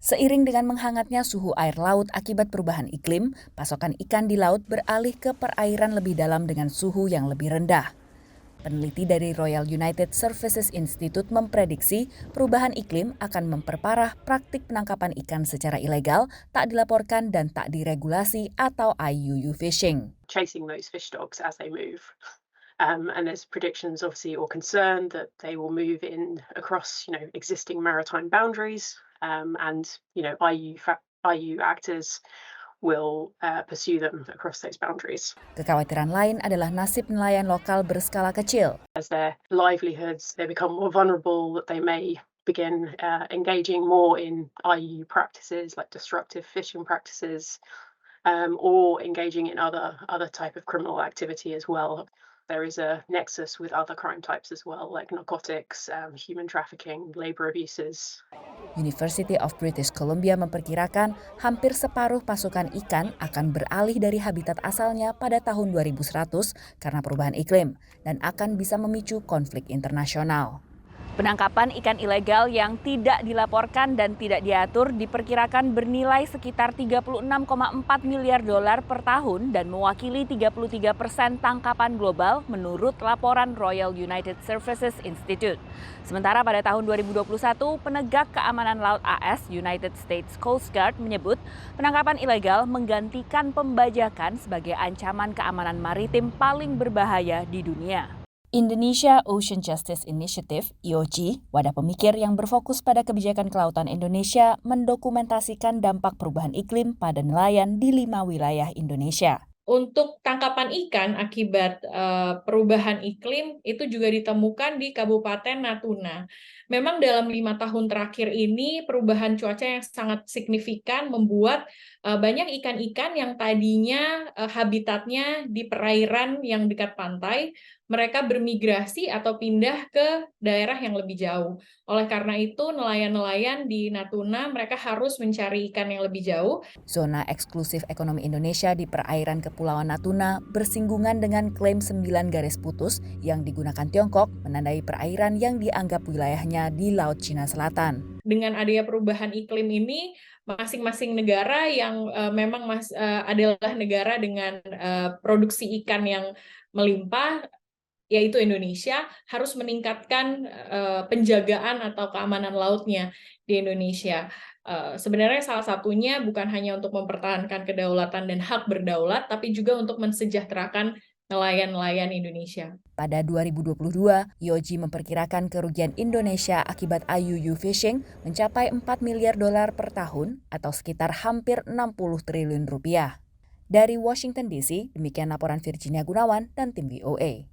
Seiring dengan menghangatnya suhu air laut akibat perubahan iklim, pasokan ikan di laut beralih ke perairan lebih dalam dengan suhu yang lebih rendah. Peneliti dari Royal United Services Institute memprediksi perubahan iklim akan memperparah praktik penangkapan ikan secara ilegal, tak dilaporkan dan tak diregulasi atau IUU fishing. Chasing those fish stocks as they move. And there's predictions, obviously, or concern that they will move in across, existing maritime boundaries, and IU actors will pursue them across those boundaries. Kekhawatiran lain adalah nasib nelayan lokal berskala kecil. As their livelihoods, they become more vulnerable, that they may begin engaging more in IU practices like destructive fishing practices, or engaging in other type of criminal activity as well. There is a nexus with other crime types as well, like narcotics, human trafficking, labor abuses. University of British Columbia memperkirakan hampir separuh pasukan ikan akan beralih dari habitat asalnya pada tahun 2100 karena perubahan iklim dan akan bisa memicu konflik internasional. Penangkapan ikan ilegal yang tidak dilaporkan dan tidak diatur diperkirakan bernilai sekitar 36,4 miliar dolar per tahun dan mewakili 33% tangkapan global menurut laporan Royal United Services Institute. Sementara pada tahun 2021, penegak keamanan laut AS United States Coast Guard menyebut penangkapan ilegal menggantikan pembajakan sebagai ancaman keamanan maritim paling berbahaya di dunia. Indonesia Ocean Justice Initiative, IOJ, wadah pemikir yang berfokus pada kebijakan kelautan Indonesia, mendokumentasikan dampak perubahan iklim pada nelayan di 5 wilayah Indonesia. Untuk tangkapan ikan akibat perubahan iklim itu juga ditemukan di Kabupaten Natuna. Memang dalam 5 tahun terakhir ini perubahan cuaca yang sangat signifikan membuat banyak ikan-ikan yang tadinya habitatnya di perairan yang dekat pantai, mereka bermigrasi atau pindah ke daerah yang lebih jauh. Oleh karena itu, nelayan-nelayan di Natuna mereka harus mencari ikan yang lebih jauh. Zona eksklusif ekonomi Indonesia di perairan Kepulauan Natuna bersinggungan dengan klaim 9 garis putus yang digunakan Tiongkok menandai perairan yang dianggap wilayahnya di Laut Cina Selatan. Dengan adanya perubahan iklim ini, masing-masing negara yang memang adalah negara dengan produksi ikan yang melimpah, yaitu Indonesia, harus meningkatkan penjagaan atau keamanan lautnya di Indonesia. Sebenarnya salah satunya bukan hanya untuk mempertahankan kedaulatan dan hak berdaulat, tapi juga untuk mensejahterakan nelayan-nelayan Indonesia. Pada 2022, IOJ memperkirakan kerugian Indonesia akibat IUU fishing mencapai 4 miliar dolar per tahun atau sekitar hampir 60 triliun rupiah. Dari Washington DC, demikian laporan Virginia Gunawan dan tim VOA.